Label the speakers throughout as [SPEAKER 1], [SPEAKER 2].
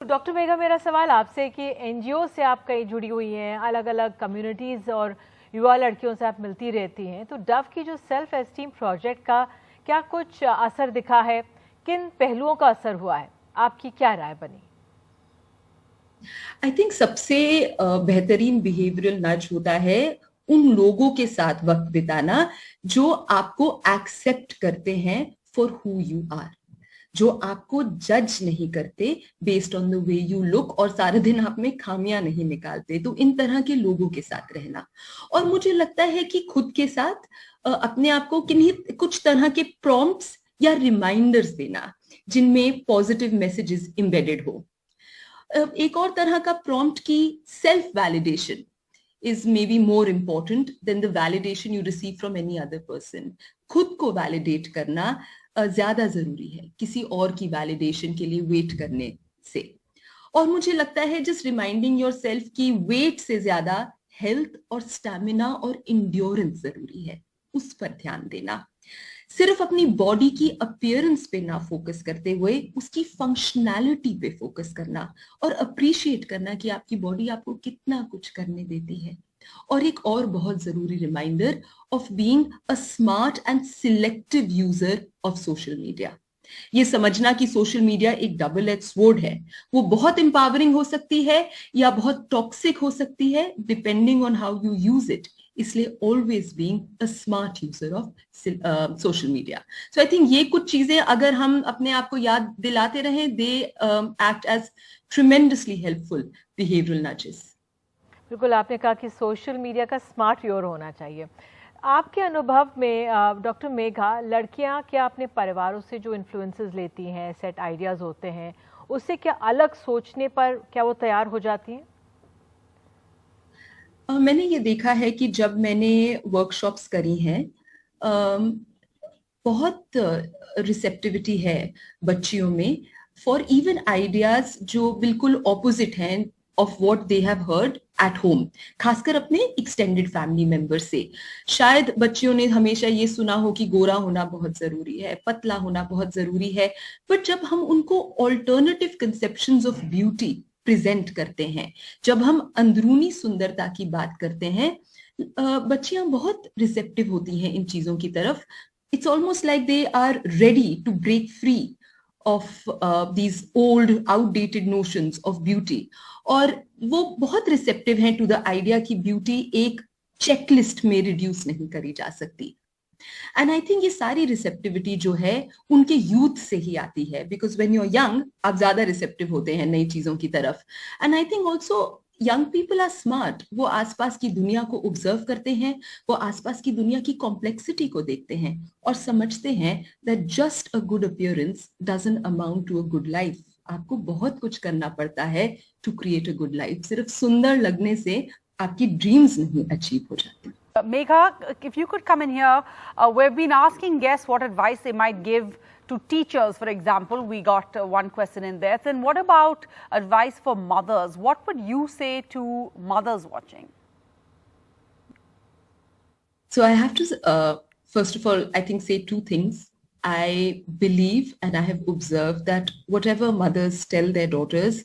[SPEAKER 1] Doctor Megha, मेरा सवाल आपसे कि एनजीओ से आप कहीं जुड़ी हुई हैं, अलग अलग कम्युनिटीज़ और युवा लड़कियों से आप मिलती रहती हैं, तो डव की जो सेल्फ एस्टीम प्रोजेक्ट का क्या कुछ असर दिखा है? किन पहलुओं का असर हुआ है? आपकी क्या राय बनी?
[SPEAKER 2] आई थिंक सबसे बेहतरीन बिहेवियरल नज होता है उन लोगों के साथ वक्त बिताना जो आपको एक्सेप्ट करते हैं फॉर हु यू आर, जो आपको जज नहीं करते based on the way you look और सारे दिन आप में खामियां नहीं निकालते। तो इन तरह के लोगों के साथ रहना, और मुझे लगता है कि खुद के साथ अपने आप को किन्हीं कुछ तरह के प्रॉम्प्ट्स या रिमाइंडर्स देना जिनमें पॉजिटिव मैसेजेस एम्बेडेड हो। एक और तरह का प्रॉम्प्ट की self validation is maybe more important than the validation you receive from any other person. खुद को वैलिडेट करना ज्यादा जरूरी है किसी और की वैलिडेशन के लिए वेट करने से। और मुझे लगता है जस्ट रिमाइंडिंग योर सेल्फ की वेट से ज्यादा हेल्थ और स्टैमिना और इंड्योरेंस जरूरी है, उस पर ध्यान देना। सिर्फ अपनी बॉडी की अपीयरेंस पे ना फोकस करते हुए उसकी फंक्शनैलिटी पे फोकस करना और अप्रिशिएट करना कि आपकी बॉडी आपको कितना कुछ करने देती है। और एक और बहुत जरूरी reminder of being a smart and selective user of social media. ये समझना कि सोशल मीडिया एक डबल एज स्वॉर्ड है, वो बहुत एम्पावरिंग हो सकती है या बहुत टॉक्सिक हो सकती है depending on how you use it. इसलिए always being a smart user of social media. So I think ये कुछ चीजें अगर हम अपने आप को याद दिलाते रहें, they act as tremendously helpful behavioural nudges.
[SPEAKER 1] बिल्कुल, आपने कहा कि सोशल मीडिया का स्मार्ट यूज होना चाहिए। आपके अनुभव में डॉक्टर मेघा, लड़कियां क्या अपने परिवारों से जो इन्फ्लुएंसेस लेती हैं, सेट आइडियाज़ होते हैं, उससे क्या अलग सोचने पर क्या वो तैयार हो जाती हैं?
[SPEAKER 2] मैंने ये देखा है कि जब मैंने वर्कशॉप्स करी हैं, बहुत रिसेप्टिविटी है बच्चियों में फॉर इवन आइडियाज जो बिल्कुल ऑपोजिट हैं of what they have heard at home, खासकर अपने एक्सटेंडेड फैमिली मेंबर से। शायद बच्चियों ने हमेशा ये सुना हो कि गोरा होना बहुत जरूरी है, पतला होना बहुत जरूरी है, बट जब हम उनको alternative conceptions of beauty present करते हैं, जब हम अंदरूनी सुंदरता की बात करते हैं, बच्चियां बहुत रिसेप्टिव होती हैं इन चीजों की तरफ। It's almost like they are ready to break free of these old outdated notions of beauty, और वो बहुत रिसेप्टिव हैं टू द आइडिया कि ब्यूटी एक चेकलिस्ट में रिड्यूस नहीं करी जा सकती। एंड आई थिंक ये सारी रिसेप्टिविटी जो है उनके यूथ से ही आती है, because when you are young आप ज्यादा रिसेप्टिव होते हैं नई चीजों की तरफ। And I think also young people are smart, वो आसपास की दुनिया को ऑब्जर्व करते हैं, वो आसपास की दुनिया की कॉम्प्लेक्सिटी को देखते हैं और समझते हैं that just a good appearance doesn't amount to a good life. आपको बहुत कुछ करना पड़ता है to create a good life. सिर्फ सुंदर लगने से आपकी ड्रीम्स नहीं अचीव हो जाती।
[SPEAKER 3] Megha, if you could come in here, we've been asking guests what advice they might give to teachers, for example. We got one question in there. Then what about advice for mothers? What would you say to mothers watching?
[SPEAKER 2] So I have to, first of all, I think say two things. I believe and I have observed that whatever mothers tell their daughters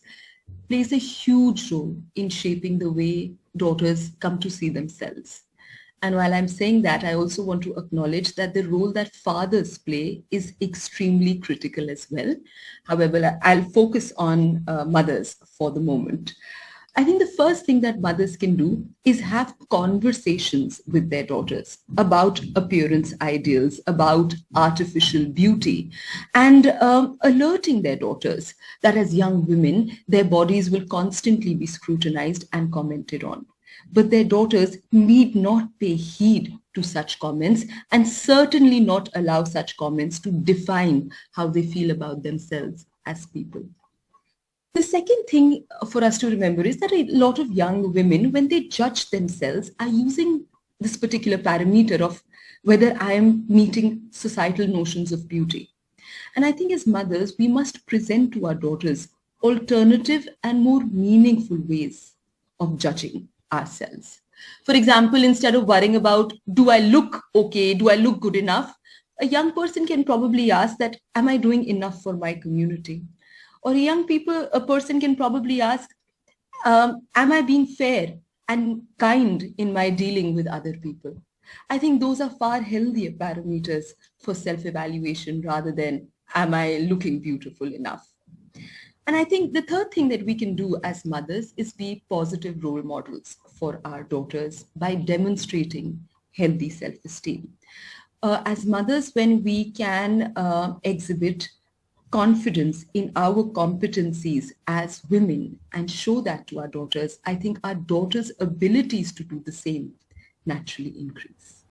[SPEAKER 2] plays a huge role in shaping the way daughters come to see themselves. And while I'm saying that, I also want to acknowledge that the role that fathers play is extremely critical as well. However, I'll focus on mothers for the moment. I think the first thing that mothers can do is have conversations with their daughters about appearance ideals, about artificial beauty, and alerting their daughters that as young women, their bodies will constantly be scrutinized and commented on. But their daughters need not pay heed to such comments, and certainly not allow such comments to define how they feel about themselves as people. The second thing for us to remember is that a lot of young women, when they judge themselves, are using this particular parameter of whether I am meeting societal notions of beauty. And I think as mothers, we must present to our daughters alternative and more meaningful ways of judging ourselves. For example, instead of worrying about, do I look okay? Do I look good enough? A young person can probably ask that, am I doing enough for my community? Or a person can probably ask, am I being fair and kind in my dealing with other people? I think those are far healthier parameters for self-evaluation rather than, am I looking beautiful enough? And I think the third thing that we can do as mothers is be positive role models for our daughters by demonstrating healthy self-esteem. As mothers, when we can exhibit confidence in our competencies as women and show that to our daughters, I think our daughters' abilities to do the same naturally increase.